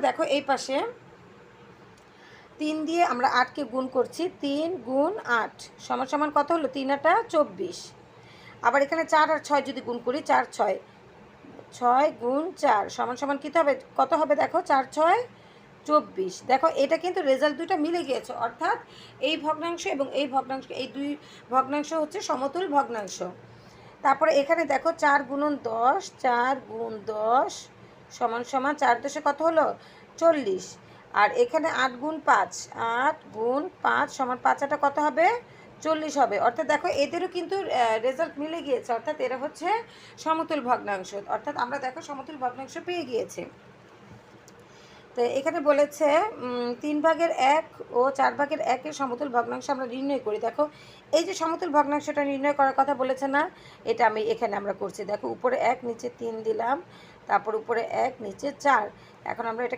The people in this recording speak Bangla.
দেখো এই পাশে 3 দিয়ে আমরা 8কে গুণ করছি, 3 গুণ 8 সমান সমান কত হলো? 3 8 24। আবার এখানে 4 আর 6 যদি গুণ করি, 4 6 6 গুণ 4 সমান সমান কী হবে? কত হবে দেখো? 4 6 24। দেখো এটা কিন্তু রেজাল্ট দুটো মিলে গিয়েছে, অর্থাৎ এই ভগ্নাংশ এবং এই ভগ্নাংশ, এই দুই ভগ্নাংশ হচ্ছে সমতুল ভগ্নাংশ। তারপরে এখানে দেখো 4 গুণন 10, 4 গুণ 10 সমান সমান 4 10 কত হলো? 40। আর এখানে 8 গুণ 5, 8 গুণ 5 সমান 5 8 কত হবে? 40 হবে। অর্থাৎ দেখো এদেরও কিন্তু রেজাল্ট মিলে গিয়েছে, অর্থাৎ এরা হচ্ছে সমতুল ভগ্নাংশ। অর্থাৎ আমরা দেখো সমতুল ভগ্নাংশ পেয়ে গিয়েছি। তো এখানে বলেছে 3 ভাগের 1 ও 4 ভাগের 1-এর সমতুল ভগ্নাংশ আমরা নির্ণয় করি। দেখো এই যে সমতুল ভগ্নাংশটা নির্ণয় করার কথা বলেছে না, এটা আমি এখানে আমরা করছি। দেখো উপরে 1 নিচে 3 দিলাম, তারপর উপরে 1 নিচে 4। এখন আমরা এটা